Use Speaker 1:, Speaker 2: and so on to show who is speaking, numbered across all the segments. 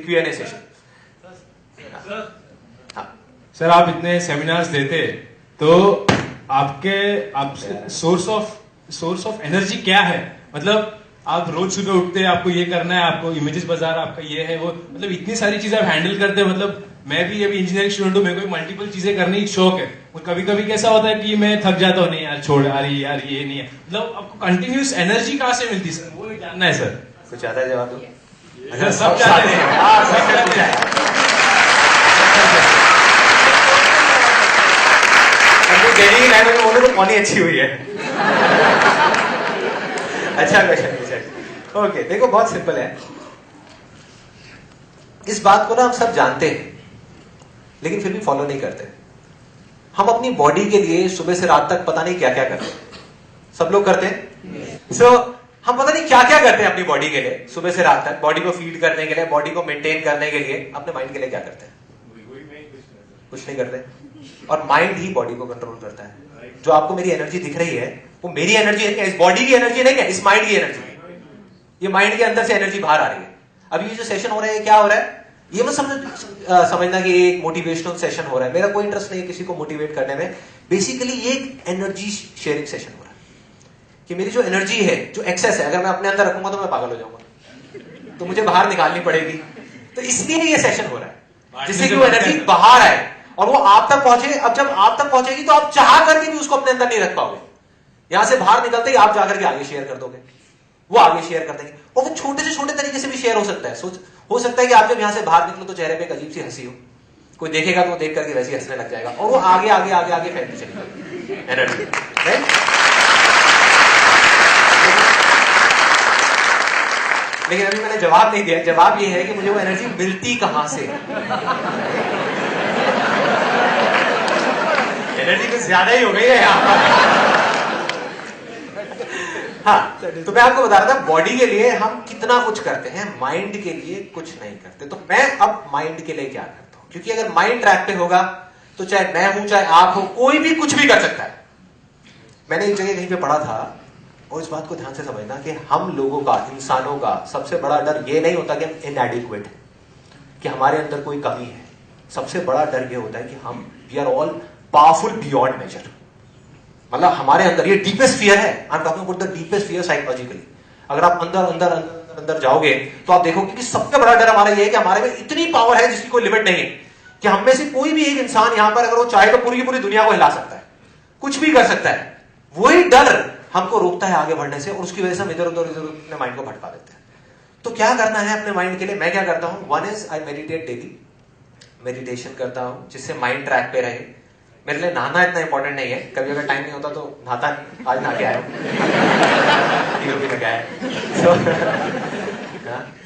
Speaker 1: Q&A session.
Speaker 2: Sir आप इतने seminars देते तो आप सोर्स ऑफ एनर्जी क्या है? मतलब आप रोज सुबह उठते हैं, आपको ये करना है, आपको इमेजेस बाजार आपका ये है वो, मतलब इतनी सारी चीजें आप हैंडल करते हैं। मतलब मैं भी अभी इंजीनियरिंग स्टूडेंट हूँ, मेरे को मल्टीपल चीजें करने की शौक है। कभी कभी कैसा होता है कि मैं थक जाता हूँ, नहीं यार छोड़, अरे यार ये नहीं है। मतलब आपको कंटिन्यूस एनर्जी कहाँ से मिलती है सर, वो जानना है सर।
Speaker 1: कुछ ज्यादा जवाब दो।
Speaker 2: अच्छा सब चाहते हैं, सब चाहते हैं।
Speaker 1: दिल्ली की लाइन में बोलो तो कौन ही अच्छी हुई है। अच्छा क्वेश्चन पूछा। ओके देखो बहुत सिंपल है। इस बात को ना हम सब जानते हैं लेकिन फिर भी फॉलो नहीं करते। हम अपनी बॉडी के लिए सुबह से रात तक पता नहीं क्या क्या करते हैं। सब लोग करते हैं। सो हम पता नहीं क्या क्या करते हैं अपनी बॉडी के लिए सुबह से रात तक। बॉडी को फीड करने के लिए, बॉडी को मेंटेन करने के लिए, अपने माइंड के लिए क्या करते हैं? कुछ नहीं करते। और माइंड ही बॉडी को कंट्रोल करता है। जो आपको मेरी एनर्जी दिख रही है वो मेरी एनर्जी है, इस बॉडी की एनर्जी नहीं है, इस माइंड की एनर्जी है। ये माइंड के अंदर से एनर्जी बाहर आ रही है। अभी ये जो सेशन हो रहा है क्या हो रहा है? ये मत समझना कि एक मोटिवेशनल सेशन हो रहा है। मेरा कोई इंटरेस्ट नहीं है किसी को मोटिवेट करने में। बेसिकली ये एक एनर्जी शेयरिंग सेशन हो रहा है कि मेरी जो एनर्जी है, जो एक्सेस है, अगर मैं अपने अंदर रखूंगा तो मैं पागल हो जाऊंगा, तो मुझे बाहर निकालनी पड़ेगी। तो इसलिए ये सेशन हो रहा है जिससे कि वो एनर्जी बाहर आए और वो आप तक पहुंचे। अब जब आप तक पहुंचेगी तो आप चाह करके भी उसको अपने अंदर नहीं रख पाओगे। यहां से बाहर निकलते ही आप जाकर के आगे शेयर कर दोगे, वो आगे शेयर कर देंगे। और वो छोटे से छोटे तरीके से भी शेयर हो सकता है। हो सकता है कि आप जब यहां से बाहर निकलो तो चेहरे पे एक अजीब सी हंसी हो, कोई देखेगा तो देख करके वैसे हंसने लग जाएगा और वो आगे आगे आगे आगे फैलती चली जाएगी एनर्जी। लेकिन अभी मैंने जवाब नहीं दिया। जवाब ये है कि मुझे वो एनर्जी मिलती कहां से। एनर्जी कुछ ज्यादा ही हो गई है यहाँ। हाँ, तो मैं आपको बता रहा था बॉडी के लिए हम कितना कुछ करते हैं, माइंड के लिए कुछ नहीं करते। तो मैं अब माइंड के लिए क्या करता हूं, क्योंकि अगर माइंड ट्रैक पे होगा तो चाहे मैं हूं चाहे आप हो, कोई भी कुछ भी कर सकता है। मैंने एक जगह कहीं पे पढ़ा था, और इस बात को ध्यान से समझना कि हम लोगों का, इंसानों का सबसे बड़ा डर ये नहीं होता कि हम इनएडिक्वेट है, कि हमारे अंदर कोई कमी है। सबसे बड़ा डर ये होता है कि हम we are all powerful beyond measure. मतलब हमारे अंदर ये डीपेस्ट फियर है। I am talking about the deepest fear psychologically. अगर आप अंदर अंदर अंदर अंदर जाओगे तो आप देखोगे कि सबसे बड़ा डर हमारा ये है कि हमारे में इतनी पावर है जिसकी कोई लिमिट नहीं है, कि हम में से कोई भी एक इंसान यहां पर अगर वो चाहे तो पूरी की पूरी दुनिया को हिला सकता है, कुछ भी कर सकता है। वही डर हमको रोकता है आगे बढ़ने से, और उसकी वजह से हम इधर उधर अपने माइंड को भटका देते हैं। तो क्या करना है अपने माइंड के लिए? मैं क्या करता हूं, one is I meditate daily. Meditation करता हूं जिससे माइंड ट्रैक पे रहे। मेरे लिए नहाना इतना इंपॉर्टेंट नहीं है, कभी अगर टाइम नहीं होता तो नहाता नहीं। आज नहा के आया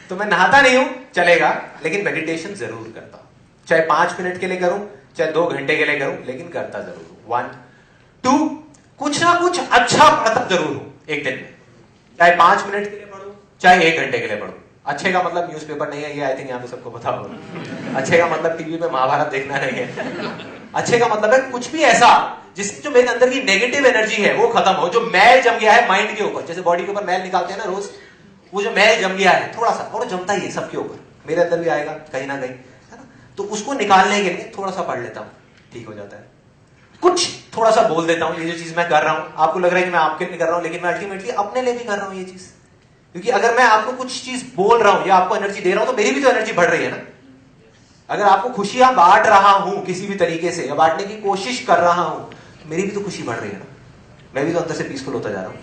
Speaker 1: तो मैं नहाता नहीं हूं, चलेगा, लेकिन मेडिटेशन जरूर करता हूं। चाहे 5 मिनट के लिए करूं, चाहे 2 घंटे के लिए करूं, लेकिन करता जरूर हूं। 1 2 कुछ ना कुछ अच्छा पढ़ता जरूर हूं एक दिन में। चाहे 5 मिनट के लिए पढ़ूं, चाहे 1 घंटे के लिए पढ़ूं। अच्छे का मतलब न्यूज़पेपर नहीं है, ये आई थिंक यहाँ पे सबको पता होगा। अच्छे का मतलब टीवी पे महाभारत देखना नहीं है। अच्छे का मतलब है कुछ भी ऐसा जिससे जो मेरे अंदर की नेगेटिव एनर्जी है वो खत्म हो। जो मैल जम गया है माइंड के ऊपर, जैसे बॉडी के ऊपर मैल निकालते हैं ना रोज, वो जो मैल जम गया है थोड़ा सा, और जमता ही है सबके ऊपर, मेरे अंदर भी आएगा कहीं ना कहीं, है ना। तो उसको निकालने के लिए थोड़ा सा पढ़ लेता हूँ, ठीक हो जाता है। कुछ थोड़ा सा बोल देता हूँ, ये जो चीज मैं कर रहा हूँ, आपको लग रहा है कि मैं आपके लिए कर रहा हूँ, लेकिन मैं अल्टीमेटली अपने लिए भी कर रहा हूँ ये चीज। क्योंकि अगर मैं आपको कुछ चीज बोल रहा हूं या आपको एनर्जी दे रहा हूं तो मेरी भी तो एनर्जी बढ़ रही है ना। अगर आपको खुशियां बांट रहा हूं किसी भी तरीके से, या बांटने की कोशिश कर रहा हूं, तो मेरी भी तो खुशी बढ़ रही है ना। मैं भी तो अंदर से पीसफुल होता जा रहा हूं।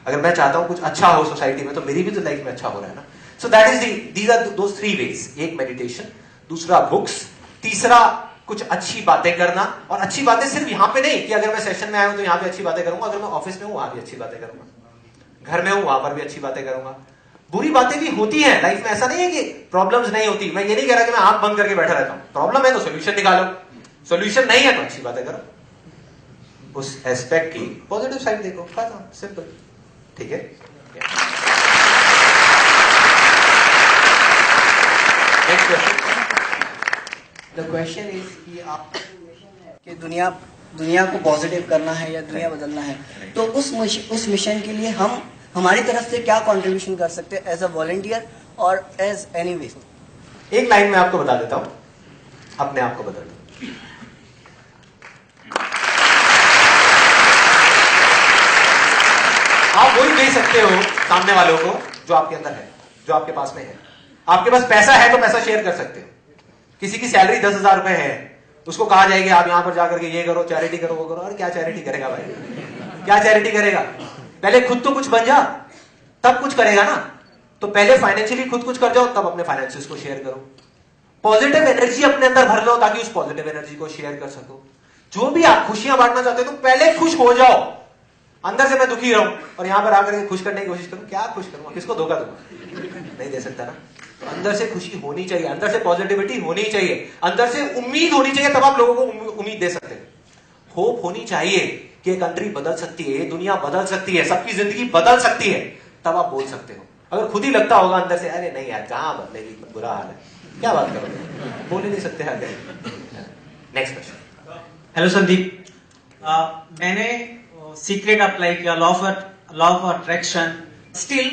Speaker 1: अगर मैं चाहता हूं कुछ अच्छा हो सोसाइटी में, तो मेरी भी तो लाइफ में अच्छा हो रहा है ना। So that is these are those 3 ways. एक मेडिटेशन, दूसरा बुक्स, तीसरा कुछ अच्छी बातें करना, और अच्छी बातें सिर्फ यहां पे नहीं कि अगर मैं सेशन में आया हूं तो यहां पे अच्छी बातें करूंगा, अगर मैं ऑफिस में हूं वहां भी अच्छी बातें करूंगा, घर में हूं वहां पर भी अच्छी बातें करूंगा। बुरी बातें भी होती हैं लाइफ में, ऐसा नहीं है कि प्रॉब्लम्स नहीं होती। मैं ये नहीं कह रहा कि मैं आंख बंद करके बैठा रहता हूं, प्रॉब्लम है तो सोल्यूशन निकालो, सोल्यूशन नहीं है तो अच्छी बातें करो, उस एस्पेक्ट की पॉजिटिव साइड देखो, खत्म, सिंपल। ठीक है, next question.
Speaker 3: The question is कि आप कि दुनिया को पॉजिटिव करना है या दुनिया बदलना है, तो उस मिशन के लिए हम हमारी तरफ से क्या कंट्रीब्यूशन कर सकते हैं एज अ वॉलंटियर और एज एनी वे?
Speaker 1: एक लाइन में आपको बता देता हूं, अपने आप को बदल दो। आप वही दे सकते हो सामने वालों को जो आपके अंदर है, जो आपके पास में है। आपके पास पैसा है तो पैसा शेयर कर सकते हो। किसी की सैलरी 10,000 रुपए है, उसको कहा जाएगा आप यहां पर जाकर के ये करो, चैरिटी करो, वो करो। और क्या चैरिटी करेगा भाई, क्या चैरिटी करेगा? पहले खुद तो कुछ बन जा, तब कुछ करेगा ना। तो पहले फाइनेंशियली खुद कुछ कर जाओ, तब अपने फाइनेंसिस को शेयर करो। पॉजिटिव एनर्जी अपने अंदर भर लो ताकि उस पॉजिटिव एनर्जी को शेयर कर सको। जो भी आप खुशियां बांटना चाहते हो तो पहले खुश हो जाओ। अंदर से मैं दुखी रहूं और यहां पर आकर के खुश करने की कोशिश करूं, क्या खुश करूंगा, किसको धोखा दूंगा? नहीं दे सकता ना। तो अंदर से खुशी होनी चाहिए, अंदर से पॉजिटिविटी होनी चाहिए, अंदर से उम्मीद होनी चाहिए, तब आप लोगों को उम्मीद दे सकते हैं। होप होनी चाहिए कि ये कंट्री बदल सकती है, ये दुनिया बदल सकती है, सबकी जिंदगी बदल सकती है, तब आप बोल सकते हो। अगर खुद ही लगता होगा अंदर से अरे नहीं यार कहां बदलेगी, बुरा हाल है, क्या बात करोगे, बोल ही नहीं सकते आगे। Next question.
Speaker 4: हेलो संदीप, मैंने सीक्रेट अप्लाई किया, law of attraction. Still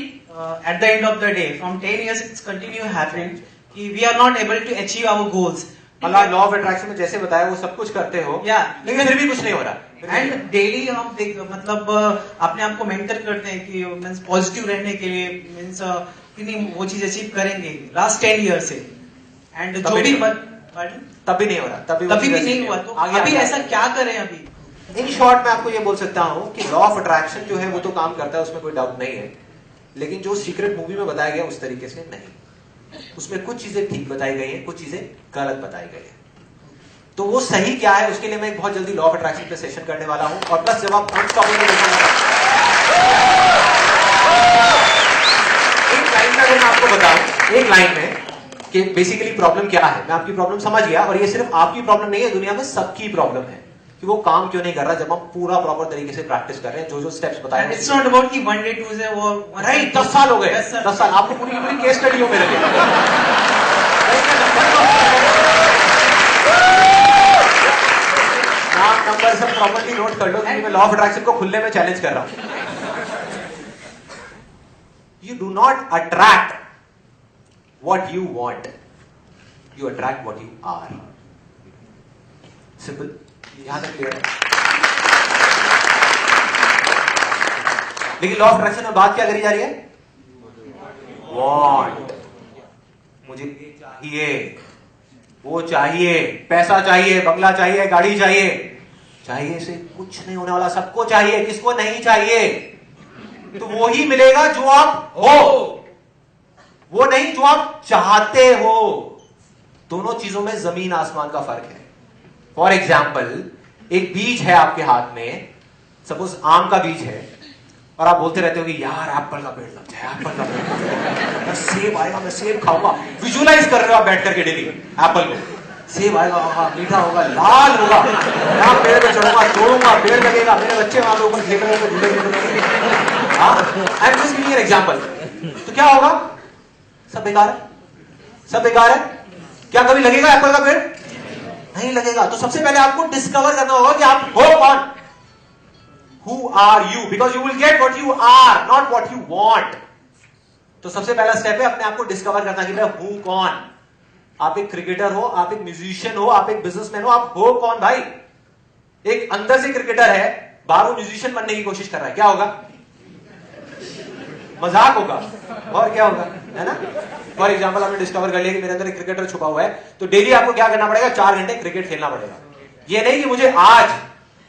Speaker 4: at the end of the day from 10 years it's continue happening कि we are not able to achieve our goals.
Speaker 1: मतलब लॉ ऑफ अट्रैक्शन में जैसे बताया वो सब कुछ करते हो, लेकिन फिर भी कुछ नहीं हो रहा।
Speaker 4: एंड डेली हम मतलब अपने आप को मेंटर करते हैं कि मींस पॉजिटिव रहने के लिए, मींस कितनी वो चीज अचीव करेंगे लास्ट 10 years से। एंड जो भी
Speaker 1: तब भी नहीं हो रहा, तभी
Speaker 4: भी नहीं हुआ, तो अभी ऐसा क्या करें? अभी
Speaker 1: इन शॉर्ट मैं आपको ये बोल सकता हूं कि लॉ ऑफ अट्रैक्शन जो है वो तो काम करता है, उसमें कोई डाउट नहीं है, लेकिन जो सीक्रेट मूवी में बताया गया उस तरीके से नहीं। उसमें कुछ चीजें ठीक बताई गई हैं, कुछ चीजें गलत बताई गई हैं। तो वो सही क्या है उसके लिए मैं बहुत जल्दी लॉ ऑफ अट्रैक्शन पे सेशन करने वाला हूं। और प्लस जब आप अनस्टॉपेबल एक लाइन में अगर मैं आपको बताऊं, एक लाइन में कि बेसिकली प्रॉब्लम क्या है, मैं आपकी प्रॉब्लम समझ गया। और ये सिर्फ आपकी प्रॉब्लम नहीं है, दुनिया में सबकी प्रॉब्लम है कि वो काम क्यों नहीं कर रहा जब हम पूरा प्रॉपर तरीके से प्रैक्टिस कर रहे हैं, जो जो स्टेप्स बताए हैं।
Speaker 4: इट्स नॉट अबाउट कि वन डे टू से वो
Speaker 1: राइट, 10 साल हो गए, 10 साल आपको पूरी केस स्टडी हो मेरे लिए। नाम नंबर सब प्रॉपर्ली नोट कर लो, क्योंकि मैं लॉ ऑफ अट्रैक्शन को खुले में चैलेंज कर रहा हूं। You do not attract what you want, you attract what you are. Simple, यहां तक क्लियर है? लेकिन लॉ ऑफ अट्रैक्शन में बात क्या करी जा रही है? वांट, मुझे ये चाहिए, वो चाहिए, पैसा चाहिए, बंगला चाहिए, गाड़ी चाहिए। चाहिए से कुछ नहीं होने वाला, सबको चाहिए, किसको नहीं चाहिए? तो वो ही मिलेगा जो आप हो, वो नहीं जो आप चाहते हो। दोनों चीजों में जमीन आसमान का फर्क है। फॉर एग्जाम्पल, एक बीज है आपके हाथ में, सपोज आम का बीज है, और आप बोलते रहते हो कि यार एप्पल का पेड़ लग जाए, एप्पल का पेड़, मैं सेब आएगा, मैं सेब खाऊंगा। विजुअलाइज कर रहे हो आप बैठ करके डेली एप्पल को, सेब आएगा, मीठा होगा, लाल होगा, यहाँ पेड़ पे चढ़ूंगा, तोड़ूंगा, पेड़ लगेगा, मेरे बच्चे वहां पे ऊपर खेल रहे होंगे। I am just giving an example. तो क्या होगा? सब बेकार है, सब बेकार है। क्या कभी लगेगा एप्पल का पेड़? नहीं लगेगा। तो सबसे पहले आपको डिस्कवर करना होगा कि आप हो कौन। Who are you? Because you will get what you are, not what you want. तो सबसे पहला स्टेप है अपने आप को डिस्कवर करना कि मैं हूं कौन। आप एक क्रिकेटर हो, आप एक म्यूजिशियन हो, आप एक बिजनेसमैन हो, आप हो कौन भाई? एक अंदर से क्रिकेटर है, बाहर म्यूजिशियन बनने की कोशिश कर रहा है, क्या होगा? मजाक होगा और क्या होगा, है ना? फॉर एग्जाम्पल आपने डिस्कवर कर लिया कि मेरे अंदर एक क्रिकेटर छुपा हुआ है, तो डेली आपको क्या करना पड़ेगा? 4 घंटे क्रिकेट खेलना पड़ेगा। ये नहीं कि मुझे आज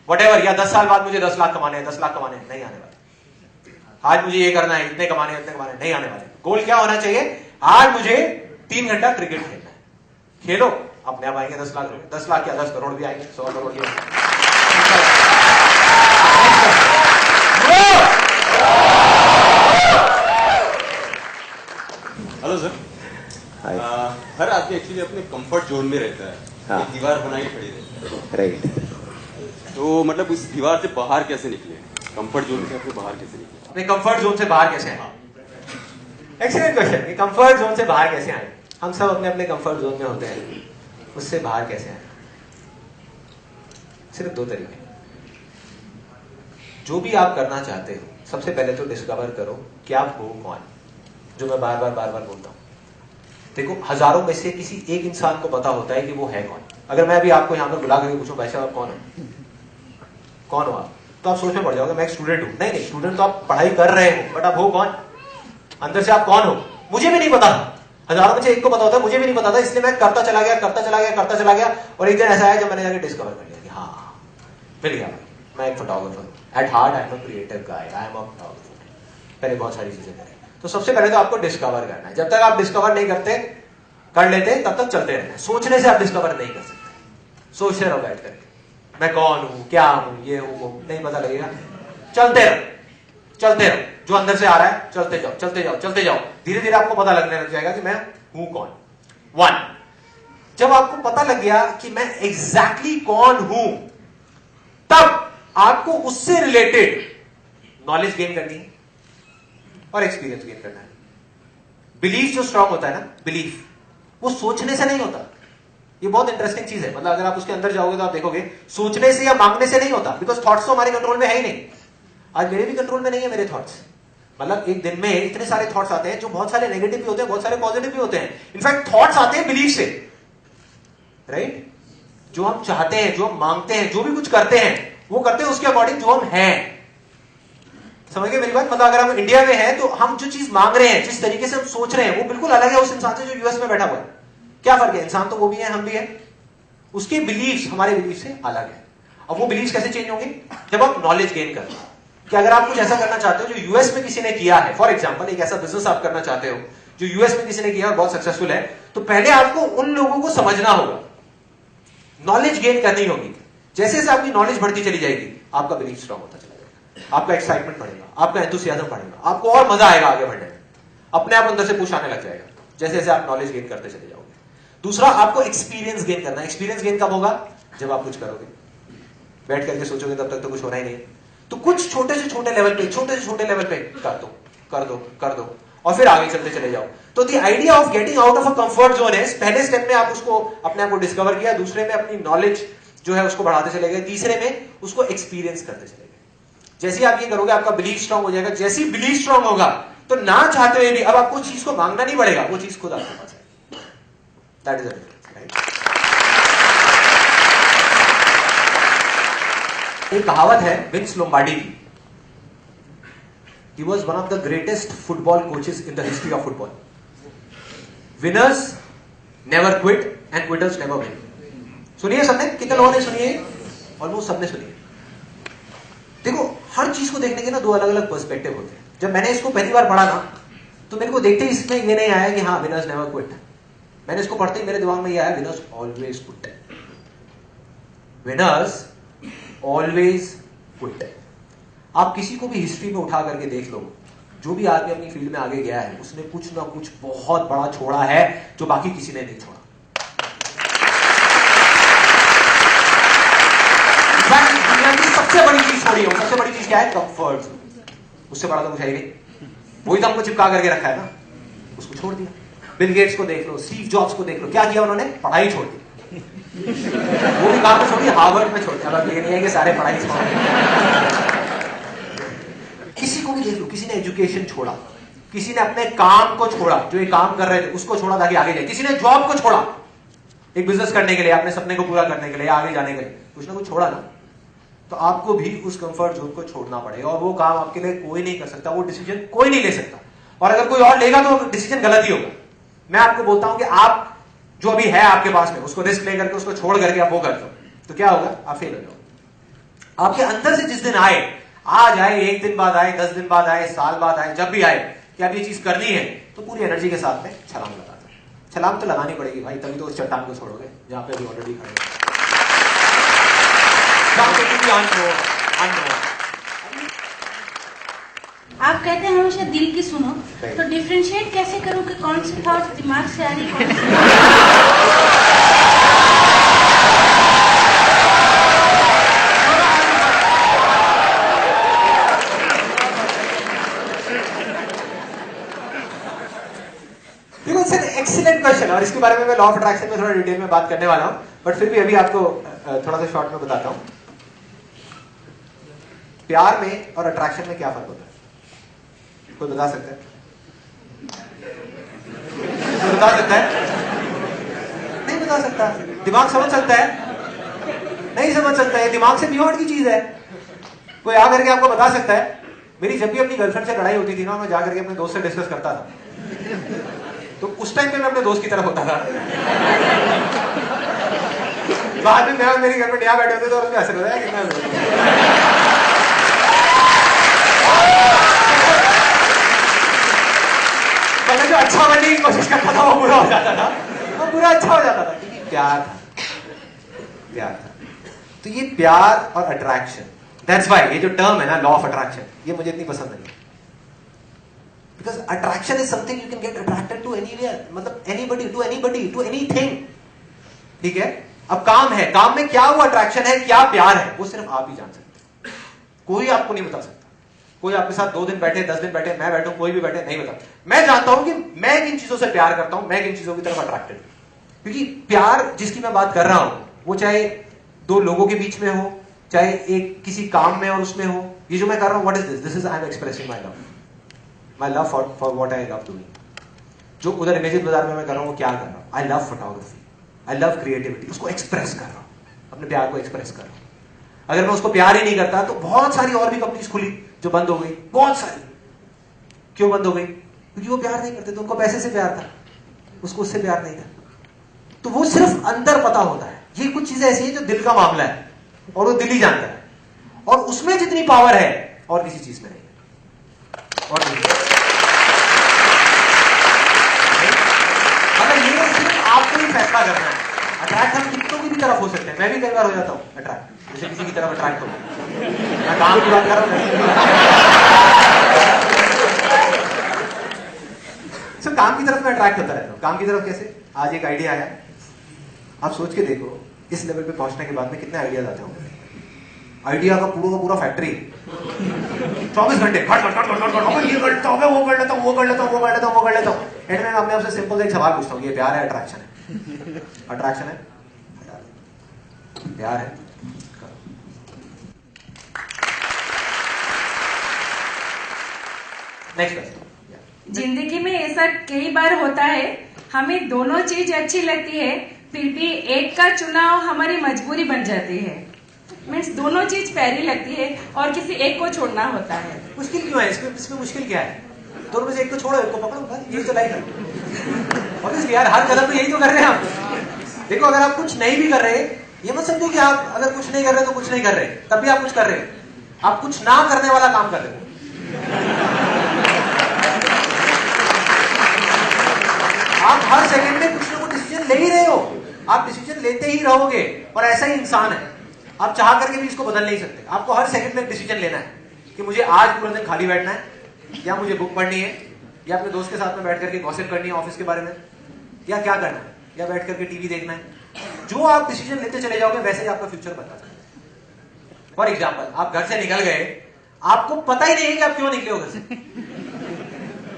Speaker 1: व्हाटएवर या 10 साल बाद मुझे 10 लाख कमाने हैं, 10 लाख कमाने हैं, नहीं आने वाले। आज मुझे ये करना है, इतने कमाने हैं, इतने कमाने हैं, नहीं आने वाले। गोल क्या होना चाहिए? आज मुझे 3 घंटा क्रिकेट खेलना है। खेलो, अपने आप आएंगे 10 लाख रुपए, 10 लाख या 10 करोड़ भी आएंगे, 100 करोड़ भी आएंगे।
Speaker 5: Hello sir. हर आदमी एक्चुअली अपने कंफर्ट जोन में रहता है।
Speaker 6: हाँ।
Speaker 5: एक दीवार बनाई खड़ी रहती है,
Speaker 6: राइट।
Speaker 5: तो मतलब उस दीवार से बाहर कैसे निकले? कंफर्ट जोन से अपने बाहर कैसे निकले?
Speaker 1: अपने कंफर्ट जोन से बाहर कैसे आए? Excellent question. ये कंफर्ट जोन से बाहर कैसे आए? हम सब अपने अपने कंफर्ट जोन में होते हैं, उससे बाहर कैसे आए? सिर्फ 2 तरीके। जो भी आप करना चाहते हो, सबसे पहले तो डिस्कवर करो कि आप हो कौन, जो मैं बार बार बोलता हूं। देखो, हजारों में से किसी एक इंसान को पता होता है कि वो है कौन। अगर मैं अभी आपको यहां पर बुला करके पूछूं, भाई साहब आप कौन हो, कौन हो आप, तो आप सोच में पड़ जाओगे मैं एक स्टूडेंट हूं। नहीं, स्टूडेंट तो आप पढ़ाई कर रहे हो, बट आप हो कौन, अंदर से आप कौन हो, मुझे भी नहीं पता। हजारों में से एक को पता होता है, मुझे भी नहीं पता था, इसलिए मैं करता चला गया और एक दिन ऐसा आया जब मैंने जाके डिस्कवर कर लिया कि हाँ, मिल गया, मैं एक फोटोग्राफर हूं। At heart I am a creative guy, I am a photographer. पहले बहुत सारी चीजें करें, तो सबसे पहले तो आपको डिस्कवर करना है। जब तक आप डिस्कवर नहीं कर लेते तब तक चलते रहना है। सोचने से आप डिस्कवर नहीं कर सकते। सोचते रहो बैठ करके, मैं कौन हूं, क्या हूं, ये हूं, वो नहीं पता लगेगा। चलते रहो, जो अंदर से आ रहा है चलते जाओ। धीरे धीरे आपको पता लगने लग जाएगा कि मैं हूं कौन। 1, जब आपको पता लग गया कि मैं एग्जैक्टली कौन हूं, तब आपको उससे रिलेटेड नॉलेज गेन करनी है और एक्सपीरियंस गेन करना है। बिलीफ जो स्ट्रांग होता है ना, बिलीफ, वो सोचने से नहीं होता। ये बहुत इंटरेस्टिंग चीज है। मतलब अगर आप उसके अंदर जाओगे तो आप देखोगे सोचने से या मांगने से नहीं होता, बिकॉज थॉट्स तो हमारे कंट्रोल में है ही नहीं। आज मेरे भी कंट्रोल में नहीं है मेरे थॉट्स। मतलब एक दिन में इतने सारे थॉट्स आते हैं, जो बहुत सारे नेगेटिव भी होते हैं, बहुत सारे पॉजिटिव भी होते हैं। इनफैक्ट थॉट्स आते हैं बिलीफ से, राइट? जो हम चाहते हैं, जो हम मांगते हैं, जो भी कुछ करते हैं, वो करते हैं उसके अकॉर्डिंग जो हम हैं। समझ गए मेरी बात? मतलब अगर हम इंडिया में हैं तो हम जो चीज मांग रहे हैं, जिस तरीके से हम सोच रहे हैं, वो बिल्कुल अलग है उस इंसान से जो यूएस में बैठा हुआ है। क्या फर्क है? इंसान तो वो भी है, हम भी है। उसके बिलीव्स हमारे बिलीफ से अलग है। अब वो बिलीव्स कैसे चेंज होंगे? जब आप नॉलेज गेन करते हो कि अगर आप कुछ ऐसा करना चाहते हो जो यूएस में किसी ने किया है, फॉर एग्जांपल एक ऐसा बिजनेस आप करना चाहते हो जो यूएस में किसी ने किया और बहुत सक्सेसफुल है, तो पहले आपको उन लोगों को समझना होगा, नॉलेज गेन करनी होगी। जैसे जैसे आपकी नॉलेज बढ़ती चली जाएगी, आपका बिलीफ स्ट्रांग होता चला जाएगा, आपका एक्साइटमेंट बढ़ेगा, आपका एंथुसियाज्म बढ़ेगा, आपको और मजा आएगा आगे बढ़ने में। अपने आप अंदर से पुश आने लग जाएगा जैसे जैसे आप नॉलेज गेन करते चले जाओगे। दूसरा, आपको एक्सपीरियंस गेन करना है। एक्सपीरियंस गेन कब होगा? जब आप कुछ करोगे। बैठ करके सोचोगे तब तक तो कुछ होना ही नहीं। तो कुछ छोटे से छोटे लेवल पे कर दो और फिर आगे चलते चले जाओ। तो the idea of getting out of a comfort zone है, पहले स्टेप में आप उसको अपने आप को डिस्कवर किया, दूसरे में अपनी नॉलेज जो है उसको बढ़ाते चले गए, तीसरे में उसको एक्सपीरियंस करते चले गए। जैसे ही आप ये करोगे आपका बिलीफ स्ट्रांग हो जाएगा। जैसे ही बिलीफ स्ट्रांग होगा तो ना चाहते हुए भी अब आपको चीज को मांगना नहीं पड़ेगा, वो चीज खुद आपके पास है। That is the difference, right? एक कहावत है विंस लोम्बार्डी की। He was one of the greatest football coaches in the history of football. Winners never quit and quitters never win. सुनिए सबने? कितने लोगों ने सुनी है? ऑलमोस्ट सबने सुनी है। देखो, हर चीज को देखने के ना 2 अलग अलग पर्सपेक्टिव होते हैं। जब मैंने इसको पहली बार पढ़ा ना, तो मेरे को देखते ही इसमें ये नहीं आया कि हाँ विनर्स नेवर क्विट। मैंने इसको पढ़ते ही मेरे दिमाग में ये आया winners always quit. Winners always quit. आप किसी को भी हिस्ट्री में उठा करके देख लो, जो भी आदमी अपनी फील्ड में आगे गया है, उसने कुछ ना कुछ बहुत बड़ा छोड़ा है जो बाकी किसी ने नहीं छोड़ा। दुनिया की सबसे बड़ी चीज छोड़ी है, सबसे बड़ी चीज क्या है? कंफर्ट। उससे बड़ा तो कुछ है ही नहीं। वही तो हमको चिपका करके रखा है ना, उसको छोड़ दिया। बिल गेट्स को देख लो, स्टीव जॉब्स को देख लो, क्या किया उन्होंने? पढ़ाई छोड़ दी। वो भी कहां पे छोड़ी? हार्वर्ड में छोड़ दिया। अब ये नहीं है कि सारे पढ़ाई छोड़। किसी को भी देख लो, किसी ने एजुकेशन छोड़ा, किसी ने अपने काम को छोड़ा, जो ये काम कर रहे थे उसको छोड़ा ताकि आगे जाए, किसी ने जॉब को छोड़ा एक बिजनेस करने के लिए, अपने सपने को पूरा करने के लिए, आगे जाने के लिए, कुछ ना कुछ छोड़ा ना। तो आपको भी उस कंफर्ट जोन को छोड़ना पड़ेगा और वो काम आपके लिए कोई नहीं कर सकता, वो डिसीजन कोई नहीं ले सकता। और अगर कोई और लेगा तो डिसीजन गलत ही होगा। मैं आपको बोलता हूं कि आप जो अभी है आपके पास में, उसको रिस्क लेकर के, उसको छोड़ करके आप वो कर दो, तो क्या होगा? आप फेल हो जाओगे। आपके अंदर से जिस दिन आए, आज आए, 1 दिन बाद आए, 10 दिन बाद आए, साल बाद आए, जब भी आए कि आप ये चीज करनी है, तो पूरी एनर्जी के साथ में छलांग लगा दो। छलांग तो लगानी पड़ेगी भाई, तभी तो उस चट्टान को छोड़ोगे जहां पे अभी ऑलरेडी खड़े हो।
Speaker 6: आप कहते हैं हमेशा दिल की सुनो, तो डिफरेंशिएट कैसे करूं कि कौन सी थॉट दिमाग से आ रही कौन सी
Speaker 1: देखो इट्स एन एक्सीलेंट क्वेश्चन, और इसके बारे में मैं लॉ ऑफ अट्रैक्शन में थोड़ा डिटेल में बात करने वाला हूं, बट फिर भी अभी आपको थोड़ा सा शॉर्ट में बताता हूं। प्यार में और अट्रैक्शन में क्या फर्क होता है? कोई बता सकता है? कोई बता सकता है? नहीं बता सकता। दिमाग समझ सकता है? नहीं समझ सकता है। दिमाग से बियॉन्ड की चीज है। कोई आ करके आपको बता सकता है? मेरी जब भी अपनी गर्लफ्रेंड से लड़ाई होती थी ना, मैं जा करके अपने दोस्त से डिस्कस करता था, तो उस टाइम पे मैं अपने दोस्त की तरफ होता था। बाद में मैं और मेरी गर्लफ्रेंड यहाँ बैठे होते थे और उसमें असर होता है कितना जो अच्छा बनने की कोशिश करता था वो बुरा हो जाता था, वो बुरा अच्छा हो जाता था, क्योंकि प्यार था, प्यार था। तो ये प्यार और अट्रैक्शन, दैट्स व्हाई ये जो टर्म है ना लॉ ऑफ अट्रैक्शन, ये मुझे इतनी पसंद नहीं है। Because attraction is something you can get attracted to anywhere, मतलब एनीबडी टू एनीथिंग। ठीक है, अब काम है, काम में क्या वो अट्रैक्शन है, क्या प्यार है, वो सिर्फ आप ही जान सकते हैं, कोई आपको नहीं बता सकता। कोई आपके साथ 2 दिन बैठे, 10 दिन बैठे, मैं बैठूं, कोई भी बैठे, नहीं बता। मैं जानता हूं कि मैं किन चीजों से प्यार करता हूं, मैं किन चीजों की तरफ अट्रैक्टेड हूं। क्योंकि प्यार जिसकी मैं बात कर रहा हूं, वो चाहे 2 लोगों के बीच में हो, चाहे एक किसी काम में और उसमें हो। ये जो मैं कर रहा हूं, what is this? This is I am expressing my love for what I love doing. जो उधर इमेजेस बाजार में मैं कर रहा हूं, वो क्या कर रहा हूं? I love photography, I love creativity, उसको एक्सप्रेस कर रहा हूं, अपने प्यार को एक्सप्रेस कर रहा हूं। अगर मैं उसको प्यार ही नहीं करता तो बहुत सारी और भी कंपनीज खुली जो बंद हो गई, बहुत सारी। क्यों बंद हो गई? क्योंकि वो प्यार नहीं करते थे, उनको पैसे से प्यार था, उसको उससे प्यार नहीं था। तो वो सिर्फ अंदर पता होता है। ये कुछ चीजें ऐसी हैं जो दिल का मामला है और वो दिल ही जानता है, और उसमें जितनी पावर है और किसी चीज में नहीं है। और मतलब ये सिर्फ आपको ही फैसला करना है। अट्रैक्ट हम कितनों की भी तरफ हो सकते हैं। मैं भी कई बार हो जाता हूं अट्रैक्ट, जैसे किसी की तरफ अट्रैक्ट हो। मैं काम की बात कर रहा हूं, सो काम की तरफ मैं अट्रैक्ट होता रहता हूं। काम की तरफ कैसे? आज एक आइडिया आया, आप सोच के देखो इस लेवल पे पहुंचने के बाद में कितने आइडियाज आते होंगे। आइडिया का पूरा फैक्ट्री, 24 घंटे खट खट खट खट खट, ये कर लेता हूं, वो कर लेता हूं, वो कर लेता हूं, वो कर लेता हूं, वो कर लेता हूं। एंड में मैं अपने आप से सिंपल एक सवाल पूछता हूं, ये प्यार है अट्रैक्शन है? अट्रैक्शन है, प्यार है। Next question.
Speaker 7: जिंदगी में ऐसा कई बार होता है, हमें दोनों चीज अच्छी लगती है, फिर भी एक का चुनाव हमारी मजबूरी बन जाती है। मीन्स दोनों चीज प्यारी लगती है और किसी एक को छोड़ना होता है।
Speaker 1: मुश्किल क्यों है इसमें मुश्किल क्या है? दोनों में से एक को छोड़ो, एक को पकड़ो, बस यही तो लाइफ है। ऑब्वियसली यार, हर कदम पे यही तो कर रहे हैं हम। देखो, अगर आप कुछ नहीं भी कर रहे, ये मत समझो कि आप अगर कुछ नहीं कर रहे तो कुछ नहीं कर रहे, तब भी आप कुछ कर रहे हैं। आप कुछ ना करने वाला काम कर रहे हो। आप हर सेकंड में कुछ ना कुछ डिसीजन ले ही रहे हो, आप डिसीजन लेते ही रहोगे। और ऐसा ही इंसान है, आप चाह करके भी इसको बदल नहीं सकते। आपको हर सेकंड में डिसीजन लेना है कि मुझे आज पूरा दिन खाली बैठना है, या मुझे बुक पढ़नी है, या अपने दोस्त के साथ में बैठ करके गॉसिप करनी है ऑफिस के बारे में, या क्या करना है, या बैठ करके टीवी देखना है। जो आप डिसीजन लेते चले जाओगे वैसे ही आपका फ्यूचर बनता जाएगा। फॉर एग्जाम्पल, आप घर से निकल गए, आपको पता ही नहीं है कि आप क्यों निकले हो घर से,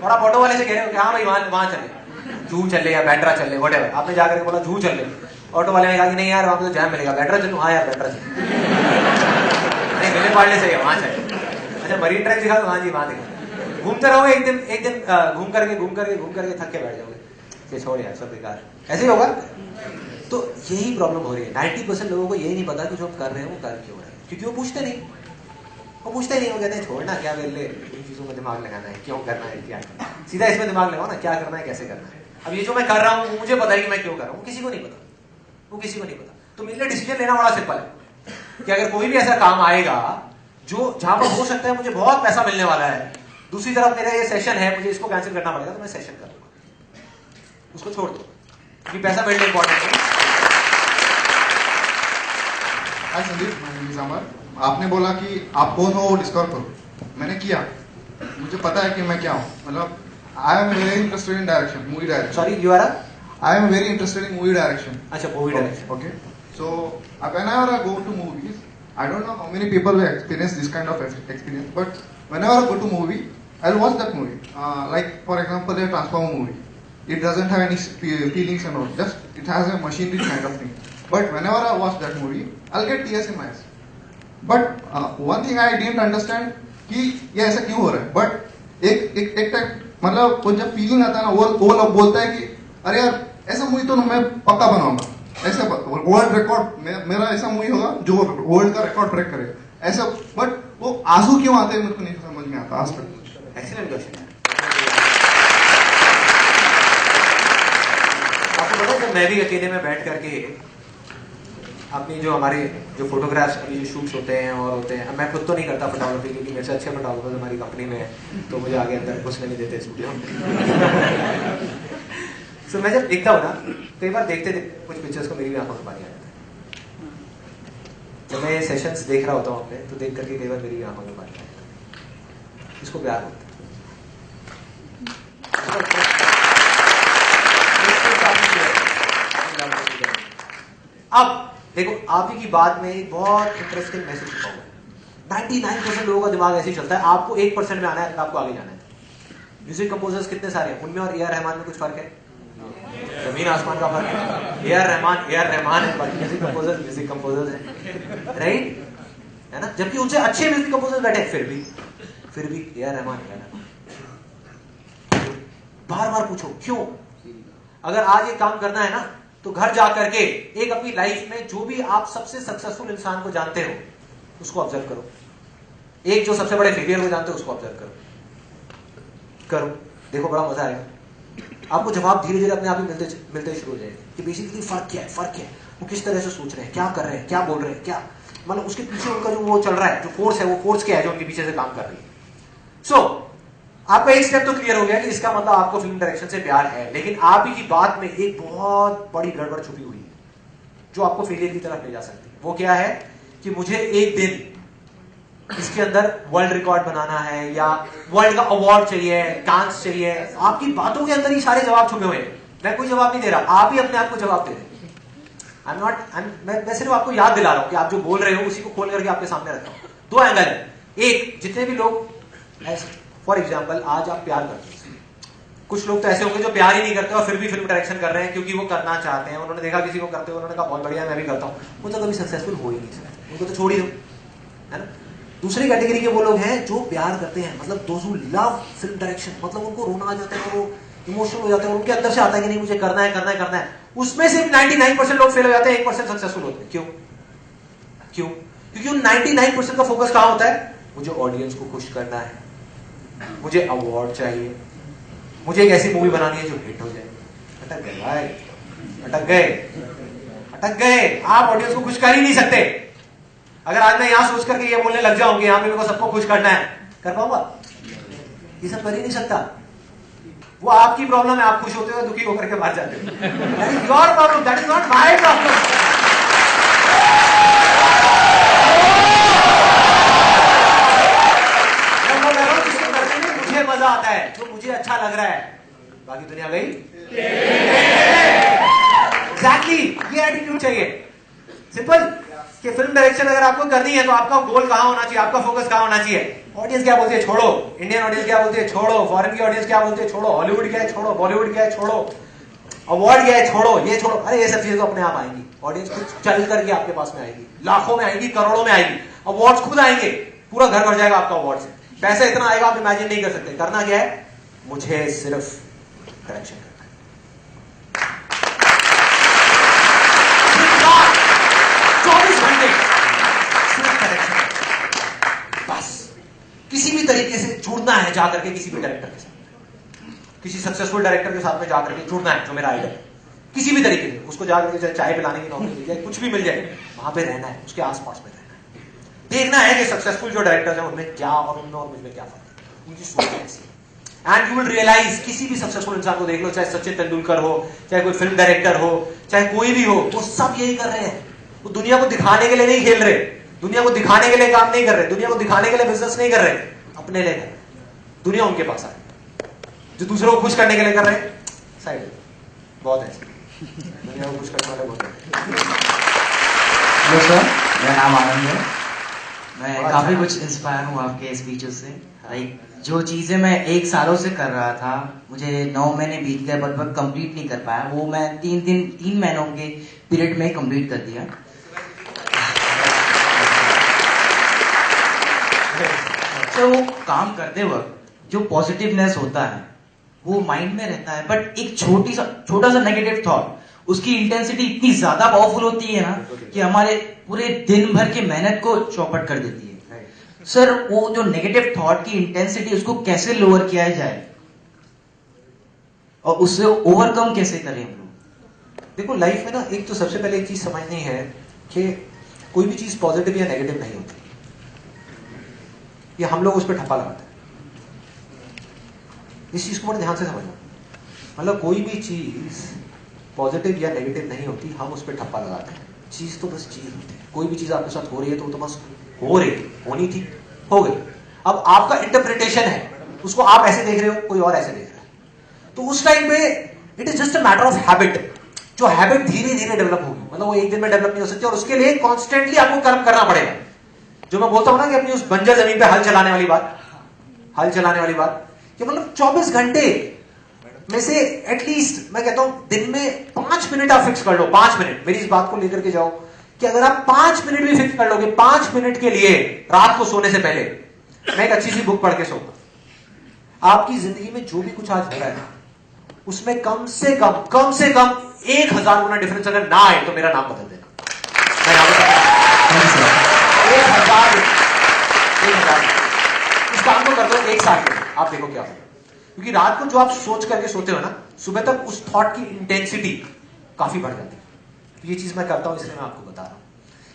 Speaker 1: और आप ऑटो वाले से कह रहे हो कि हाँ भाई वहां चले, जूहू चले या बैंड्रा चले, व्हाटएवर। आपने जाकर बोला जूहू चल ले, ऑटो वाले ने कहा कि नहीं यार वहां पे तो जैम मिलेगा, बैंड्रा चलूं? हाँ यार बैंड्रा चल, नहीं विले पार्ले से वहां चले। अच्छा मरीन ड्राइव दिखा तो हाँ जी वहां दिखा। घूमते रहोगे, एक दिन घूम करके थक के बैठ जाओगे कि छोड़ यार सब बेकार, ऐसे ही होगा। तो यही प्रॉब्लम हो रही है। 90% लोगों को यही नहीं पता कि जो हम कर रहे हैं वो कर क्यों रहे हैं, क्योंकि वो पूछते नहीं। वो कहते हैं छोड़ना क्या वेले, इन चीजों में दिमाग लगाना है, क्यों करना है, क्या करना है, सीधा इसमें दिमाग लगाओ ना, क्या करना है, कैसे करना है। अब ये जो मैं कर रहा हूँ मुझे पता है कि मैं क्यों कर रहा हूँ, किसी को नहीं पता, वो किसी को नहीं पता। तो मेरे लिए डिसीजन लेना बड़ा सिंपल है कि अगर कोई भी ऐसा काम आएगा जो जहां पर हो सकता है मुझे बहुत पैसा मिलने वाला है, दूसरी तरफ मेरा ये सेशन है, मुझे इसको कैंसिल करना पड़ेगा, तो मैं सेशन कर दूंगा, उसको छोड़ दो। क्योंकि पैसा मेरे लिए इंपॉर्टेंट है।
Speaker 8: हाय संदीप, मैं नेम इज अमर। आपने बोला कि आप कौन हो वो डिस्कवर करो। मैंने किया, मुझे पता है कि मैं क्या हूँ। मतलब I am very interested in direction, movie direction.
Speaker 1: Sorry, you are?
Speaker 8: I am very interested in movie direction.
Speaker 1: अच्छा, movie direction.
Speaker 8: Okay. So whenever I go to movies, I don't know how many people will experience this kind of experience, but whenever I go to movie, I'll watch that movie. Like for example, a Transformer movie. It doesn't have any feelings and all. Just it has a machinery kind of thing. But whenever I watch that movie, I'll get tears in my eyes. But one thing I didn't understand कि ये ऐसा क्यों हो रहा है. But एक time मतलब वो जब फीलिंग आता है ना, वो लोग बोलता है कि अरे यार ऐसा मूवी तो मैं पक्का बनाऊंगा, ऐसा वर्ल्ड रिकॉर्ड मेरा ऐसा मूवी होगा जो वर्ल्ड का रिकॉर्ड ब्रेक करेगा ऐसा. बट वो आंसू क्यों आते हैं मेरे को नहीं समझ में आता आज तक.
Speaker 1: एक्सीलेंट क्वेश्चन है। आपको पता है जब मैं भी अकेले में बैठ करके अपनी जो हमारे जो फोटोग्राफ्स अभी जो शूट्स होते हैं और होते हैं, मैं खुद तो नहीं करता फोटोग्राफी क्योंकि मेरे से अच्छे फोटोग्राफर्स हमारी कंपनी में है, तो मुझे आगे अंदर घुसने नहीं देते स्टूडियो। सो मैं जब देखता हूँ ना, कई बार देखते कुछ पिक्चर्स को मेरी भी आंखों में पानी आ जाता है। जब मैं सेशंस देख रहा होता हूँ अपने, तो देख करके कई बार मेरी भी आंखों में पानी आ जाता है। इसको प्यार होता है। अब देखो, आप ही की बात में एक बहुत इंटरेस्टिंग मैसेज छुपा हुआ है। 99% लोगों का दिमाग ऐसे ही चलता है, आपको 1% में आना है, आपको आगे जाना है। म्यूजिक कंपोजर्स कितने सारे हैं, उनमें और ए आर रहमान में कुछ फर्क है? जमीन आसमान का फर्क है। ए आर रहमान है, बाकी म्यूजिक कंपोजर्स है, राइट है ना? जबकि उनसे अच्छे म्यूजिक कंपोजर्स बैठे हैं, फिर भी ए आर रहमान है। बार बार पूछो क्यों? अगर आज ये काम करना है ना, तो घर जाकर के एक अपनी लाइफ में जो भी आप सबसे सक्सेसफुल इंसान को जानते हो उसको ऑब्जर्व करो, एक जो सबसे बड़े फेलियर को जानते हो उसको ऑब्जर्व करो, देखो बड़ा मजा आएगा। आपको जवाब धीरे धीरे अपने आप ही मिलते शुरू हो जाएंगे कि बेसिकली फर्क क्या है, वो किस तरह से सोच रहे हैं, क्या कर रहे हैं, क्या बोल रहे हैं, क्या मतलब उसके पीछे उनका जो वो चल रहा है, जो फोर्स है, वो फोर्स क्या है जो उनके पीछे से काम कर रही है। सो आपका एक स्टेप तो क्लियर हो गया कि इसका मतलब आपको फिल्म डायरेक्शन से प्यार है, लेकिन आप ही की बात में एक बहुत बड़ी गड़बड़ छुपी हुई है जो आपको फेलियर की तरफ ले जा सकती है। वो क्या है कि मुझे एक दिन इसके अंदर वर्ल्ड रिकॉर्ड बनाना है या वर्ल्ड का अवार्ड चाहिए, कांस चाहिए। आपकी बातों के अंदर ही सारे जवाब छुपे हुए हैं। मैं कोई जवाब नहीं दे रहा, आप ही अपने आप को जवाब दे रहे हैं। मैं सिर्फ आपको याद दिला रहा हूं कि आप जो बोल रहे हो उसी को खोल करके आपके सामने रखता हूं। दो एंगल है, एक जितने भी लोग ऐसे, फॉर एग्जाम्पल आज आप प्यार करते हैं, कुछ लोग तो ऐसे होंगे जो प्यार ही नहीं करते और फिर भी फिल्म डायरेक्शन कर रहे हैं क्योंकि वो करना चाहते हैं, उन्होंने देखा किसी को करते हुए, उन्होंने कहा बहुत बढ़िया मैं भी करता हूं, वो तो कभी सक्सेसफुल हो ही नहीं सकते, उनको तो छोड़ ही दो, है ना। दूसरी कैटेगरी के वो लोग हैं जो प्यार करते हैं, मतलब those who love film direction, मतलब उनको रोना आ जाता है, वो इमोशनल हो जाते हैं, उनके अंदर से आता है कि नहीं मुझे करना है। उसमें सिर्फ 99% लोग फेल हो जाते हैं, 1% सक्सेसफुल होते हैं। क्यों? क्योंकि उन 99% का फोकस कहां होता है? मुझे ऑडियंस को खुश करना है, मुझे अवार्ड चाहिए, मुझे एक ऐसी मूवी बनानी है जो हिट हो जाए। अटक गए भाई, अटक गए। आप ऑडियंस को खुश कर ही नहीं सकते। अगर आज मैं यहां सोच करके ये बोलने लग जाऊं कि यहां पे मेरे को सबको खुश करना है, कर पाऊंगा? ये सब कर ही नहीं सकता। वो आपकी प्रॉब्लम है, आप खुश होते हो दुखी होकर के बाहर जाते हो। That is your problem, that is not my problem. मुझे मजा आता है, जो मुझे अच्छा लग रहा है, बाकी दुनिया गई। एग्जैक्टली, ये एटीट्यूड चाहिए। सिंपल कि फिल्म डायरेक्शन अगर आपको करनी है तो आपका गोल कहां होना चाहिए, आपका फोकस कहां होना चाहिए? ऑडियंस क्या बोलती है छोड़ो, इंडियन ऑडियंस क्या बोलती है छोड़ो, फॉरेन की ऑडियंस क्या बोलती है छोड़ो, हॉलीवुड क्या है छोड़ो, बॉलीवुड क्या है छोड़ो, अवार्ड क्या है छोड़ो, ये छोड़ो। अरे ये सब चीजें तो अपने आप आएंगी, ऑडियंस खुद चल करके आपके पास में आएगी, लाखों में आएगी, करोड़ों में आएगी, अवार्ड्स खुद आएंगे, पूरा घर भर जाएगा आपका अवार्ड से, पैसा इतना आएगा आप इमेजिन नहीं कर सकते। करना क्या है? मुझे सिर्फ डायरेक्शन करना है, 24 घंटे सिर्फ डायरेक्शन, बस। किसी भी तरीके से जुड़ना है जाकर के किसी भी डायरेक्टर के साथ, किसी सक्सेसफुल डायरेक्टर के साथ में जाकर के जुड़ना है जो मेरा आइडल है, किसी भी तरीके से। उसको जाकर के चाय पिलाने की नौकरी मिल जाए, कुछ भी मिल जाए, वहां पे रहना है, उसके आसपास में रहना है, देखना है कि सक्सेसफुल जो डायरेक्टर्स हैं उनमें क्या और उनमें और मुझमें क्या फर्क है, उनकी सोच कैसी है। एंड यू विल रियलाइज, किसी भी सक्सेसफुल इंसान को देख लो, चाहे सचिन तेंदुलकर हो, चाहे कोई फिल्म डायरेक्टर हो, चाहे कोई भी हो, वो सब यही कर रहे हैं। वो दुनिया को दिखाने के लिए नहीं खेल रहे, दुनिया को दिखाने के लिए काम नहीं कर रहे, दुनिया को दिखाने के लिए बिजनेस नहीं कर रहे, अपने लिए कर रहे। दुनिया उनके पास है, जो दूसरों को खुश करने के लिए कर रहे हैं साइड बहुत है, दुनिया को खुश करने वाले बहुत है।
Speaker 9: हेलो सर, मेरा नाम आनंद है। मैं
Speaker 1: अच्छा।
Speaker 9: काफी कुछ इंस्पायर हूँ आपके स्पीचेस से। लाइक जो चीजें मैं 1 सालों से कर रहा था, मुझे 9 महीने बीत गए बट मैं कंप्लीट नहीं कर पाया, वो मैं 3 महीनों के पीरियड में कंप्लीट कर दिया। तो वो काम करते वक्त जो पॉजिटिवनेस होता है वो माइंड में रहता है, बट एक छोटा सा नेगेटिव थॉट उसकी इंटेंसिटी इतनी ज्यादा पावरफुल होती है ना कि हमारे पूरे दिन भर की मेहनत को चौपट कर देती है। सर, वो जो नेगेटिव थॉट की इंटेंसिटी उसको कैसे लोअर किया जाए और उससे ओवरकम कैसे करें हम लोग?
Speaker 1: देखो लाइफ में ना, एक तो सबसे पहले एक चीज समझनी है कि कोई भी चीज पॉजिटिव या नेगेटिव नहीं होती, ये हम लोग उस पर ठप्पा लगाते हैं। इस चीज को बड़े ध्यान से समझना, मतलब कोई भी चीज पॉजिटिव या नेगेटिव नहीं होती, हम उस पर ठप्पा लगाते हैं। चीज तो बस चीज होती है, कोई भी चीज आपके साथ हो रही है तो वो तो बस हो रही, होनी थी, हो गई। अब आपका इंटरप्रिटेशन है, उसको आप ऐसे देख रहे हो, कोई और ऐसे देख रहा है, तो उस टाइम पे it is just a matter of habit. जो हैबिट धीरे धीरे डेवलप होगी, मतलब वो एक दिन में डेवलप नहीं हो सकती, और उसके लिए कॉन्स्टेंटली आपको कर्म करना पड़ेगा। जो मैं बोलता हूं ना कि अपनी उस बंजर जमीन पे हल चलाने वाली बात, कि मतलब 24 घंटे में से एटलीस्ट मैं कहता हूं दिन में 5 मिनट आप फिक्स कर लो। 5 मिनट, मेरी इस बात को लेकर के जाओ कि अगर आप 5 मिनट भी फिक्स कर लोगे, 5 मिनट के लिए रात को सोने से पहले मैं एक अच्छी सी बुक पढ़ के सोऊंगा, आपकी जिंदगी में जो भी कुछ आज हो रहा है उसमें कम से कम 1000 गुना डिफरेंस अगर ना आए तो मेरा नाम बदल देना। मैं नाम बदल 1000 इस काम को कर दो 1 साल में, आप देखो क्या होगा। क्योंकि रात को जो आप सोच करके सोते हो ना, सुबह तक उस थॉट की इंटेंसिटी काफी बढ़ जाती है। तो ये चीज मैं करता हूं, इसलिए मैं आपको बता रहा हूं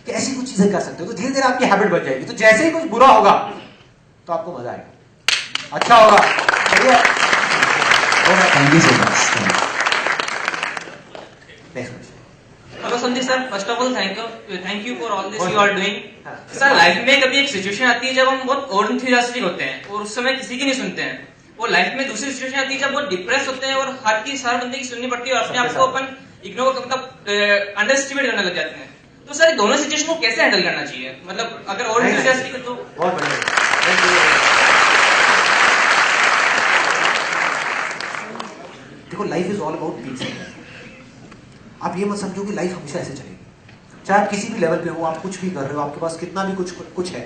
Speaker 1: कि ऐसी कुछ चीजें कर सकते हो तो धीरे धीरे आपकी हैबिट बन जाएगी। तो जैसे ही कुछ बुरा होगा तो आपको मजा आएगा, अच्छा होगा।
Speaker 9: Thank you so much.
Speaker 10: Hello Sandeep sir, first of all thank you for all this you are doing. Sir, life में कभी एक सिचुएशन आती है जब हम बहुत ओवरएंथुसियास्टिक होते हैं और उस समय किसी की नहीं सुनते हैं, और लाइफ में दूसरी सिचुएशन आती है जब बहुत डिप्रेस होते हैं और हर बंदे की सुननी पड़ती है और अपने आप को अपन इग्नोर मतलब अंडर एस्टिमेट करने लग जाते हैं। तो सर, दोनों सिचुएशन को कैसे हैंडल करना चाहिए? मतलब अगर ओवरएंथुसियास्टिक है तो
Speaker 1: बहुत बढ़िया। देखो life is all about piece. आप ये मत समझो कि लाइफ हमेशा ऐसे चलेगी, चाहे आप किसी भी लेवल पे हो, आप कुछ भी कर रहे हो, आपके पास कितना भी कुछ है,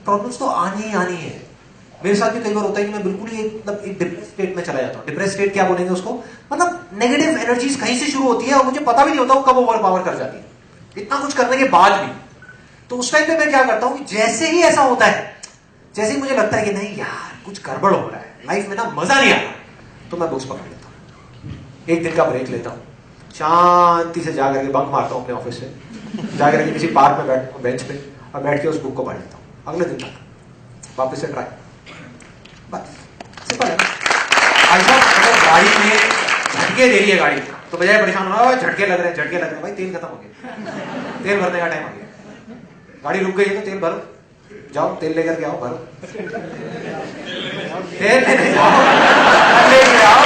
Speaker 1: प्रॉब्लम्स तो आनी ही आनी है। मेरे साथ भी कई बार होता है कि मैं बिल्कुल ही मतलब एक डिप्रेस स्टेट में चला जाता हूँ। डिप्रेस स्टेट क्या बोलेंगे उसको, मतलब नेगेटिव एनर्जीज कहीं से शुरू होती है और मुझे पता भी नहीं होता वो कब ओवर पावर कर जाती है, इतना कुछ करने के बाद भी। तो उस टाइम पे मैं क्या करता हूँ कि जैसे ही ऐसा होता है, जैसे ही मुझे लगता है कि नहीं यार कुछ गड़बड़ हो रहा है, लाइफ में ना मजा नहीं आ रहा, तो मैं बुक्स पकड़ लेता हूँ, एक दिन का ब्रेक लेता हूँ, शांति से जाकर के बंक मारता हूँ अपने ऑफिस से, जाकर के किसी पार्क में बैठ बेंच पे और बैठ के उस बुक को पढ़ लेता हूँ। अगले दिन तक वापस से ट्राई, बस सिंपल है। अगर गाड़ी में झटके दे रही है गाड़ी, तो बजाय परेशान होना झटके लग रहे हैं, भाई तेल खत्म हो गया, तेल भरने का टाइम आ गया, गाड़ी रुक गई है तो तेल भरो, जाओ तेल लेकर के आओ, भरो तेल लेने जाओ, लेके आओ।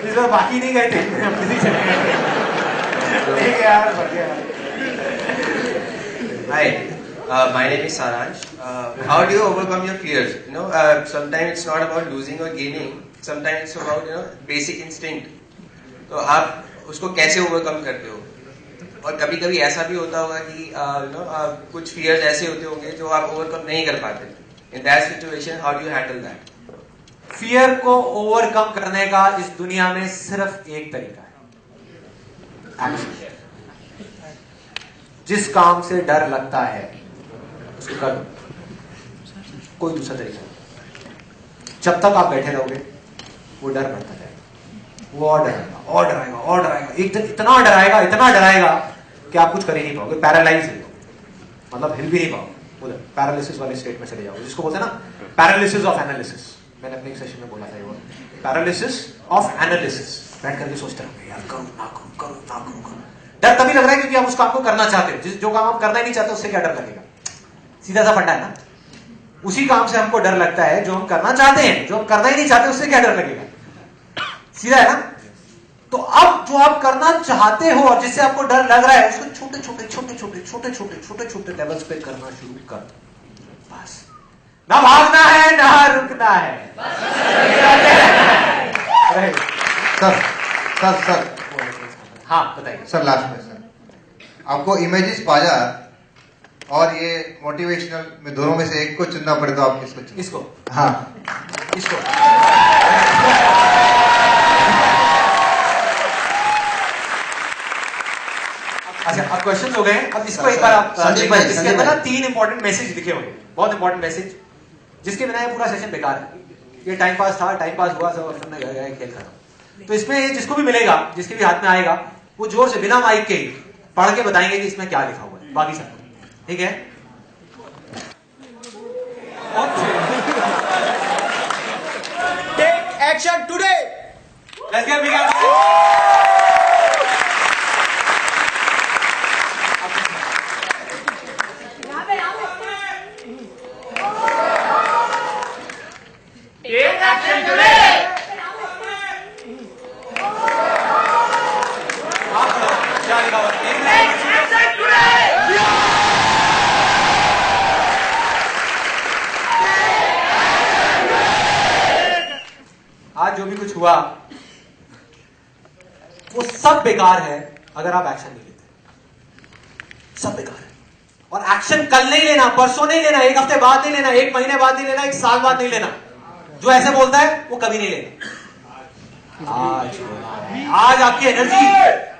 Speaker 1: इस बार बाकी नहीं गए थे, किसी से लेके यार भर गया।
Speaker 11: Hi, my name is Saransh. How do you overcome your fears? You know, sometimes it's not about losing or gaining. Sometimes it's about basic instinct. तो आप उसको कैसे overcome करते हो? और कभी कभी ऐसा भी होता होगा कि कुछ fears ऐसे होते होंगे जो आप overcome नहीं कर पाते. In that situation, how do you handle that?
Speaker 1: Fear को ओवरकम करने का इस दुनिया में सिर्फ एक तरीका है, एक्शन। जिस काम से डर लगता है उसको कर दो, कोई दूसरा तरीका नहीं। जब तक आप बैठे रहोगे वो डर बढ़ता जाएगा, वो और डराएगा, एक दिन इतना डराएगा कि आप कुछ कर ही नहीं पाओगे, पैरालाइज हो, मतलब हिल भी नहीं पाओगे, उधर पैरालिसिस वाले स्टेट में चले जाओ, जिसको बोलते हैं ना पैरालिसिस ऑफ एनालिसिस। मैंने अपने एक सेशन में बोला था ये पैरालिसिस ऑफ एनालिसिस। बैठ करके सोचते रहोगे यार करूं ना करूं, करूं ना करूं, करूं। डर तभी लग रहा है क्योंकि आप उस काम को करना चाहते हो। जो काम आप करना ही नहीं चाहते उससे क्या डर लगेगा? सीधा सा फंडा है ना। उसी काम से हमको डर लगता है जो हम करना चाहते हैं। जो हम करना ही नहीं चाहते उससे क्या डर लगेगा? सीधा है ना। तो अब जो आप करना चाहते हो और जिससे आपको डर लग रहा है उसको छोटे छोटे छोटे छोटे छोटे छोटे छोटे छोटे लेवल्स पे करना शुरू कर दो। बस ना भागना है ना रुकना है।
Speaker 8: सर सर सर
Speaker 1: हाँ बताइए
Speaker 8: सर, लास्ट क्वेश्चन। आपको इमेजेस बाजार और ये मोटिवेशनल में दोनों में से एक को चुनना पड़े तो आप किसको चुनेंगे?
Speaker 1: इसको।
Speaker 8: हाँ
Speaker 1: इसको। अच्छा अब क्वेश्चन हो गए। अब इसको एक बार आप
Speaker 9: संदीप भाई,
Speaker 1: इसके अंदर ना 3 इंपॉर्टेंट मैसेज लिखे होंगे, बहुत इंपॉर्टेंट मैसेज, जिसके बिना ये पूरा सेशन बेकार है। ये टाइम पास था, टाइम पास हुआ सब, और फिर मैं घर गया खेल खत्म। तो इसमें जिसको भी मिलेगा, जिसके भी हाथ में आएगा, वो जोर से बिना माइक के पढ़ के बताएंगे कि इसमें क्या लिखा हुआ है, बाकी सब ठीक है।
Speaker 9: Take action today.
Speaker 1: Let's get begun.
Speaker 10: Take action today.
Speaker 1: क्या लिखा हुआ है? आज जो भी कुछ हुआ वो सब बेकार है अगर आप एक्शन नहीं लेते। सब बेकार है। और एक्शन कल नहीं लेना, परसों नहीं लेना, एक हफ्ते बाद नहीं लेना, एक महीने बाद नहीं लेना, एक साल बाद नहीं लेना। जो ऐसे बोलता है वो कभी नहीं लेना। आज आपकी एनर्जी,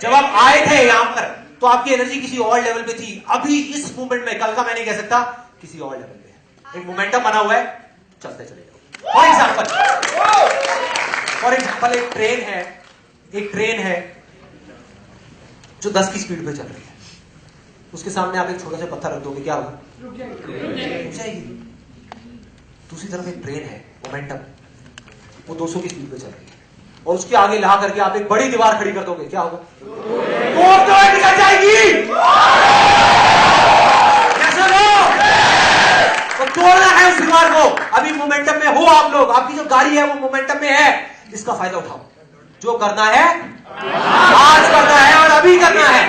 Speaker 1: जब आप आए थे यहां पर तो आपकी एनर्जी किसी और लेवल पे थी। अभी इस मूवमेंट में, कल का मैं नहीं कह सकता, किसी और लेवल पे एक मोमेंटम बना हुआ है, चलते चले जाओ। फॉर एग्जाम्पल एक ट्रेन है जो 10 की स्पीड पे चल रही है। उसके सामने आप एक छोटा सा पत्थर रख दोगे, क्या होगा? रुक जाएगी। दूसरी तरफ एक ट्रेन है, मोमेंटम, वो 200 की स्पीड पे चल रही है, और उसके आगे ला करके आप एक बड़ी दीवार खड़ी कर दोगे, क्या होगा? वो निकल जाएगी। कैसे हो? तो तोड़ना है उस दीवार को। अभी मोमेंटम में हो आप लोग, आपकी जो गाड़ी है वो मोमेंटम में है, इसका फायदा उठाओ। जो करना है आज करना है और अभी करना है।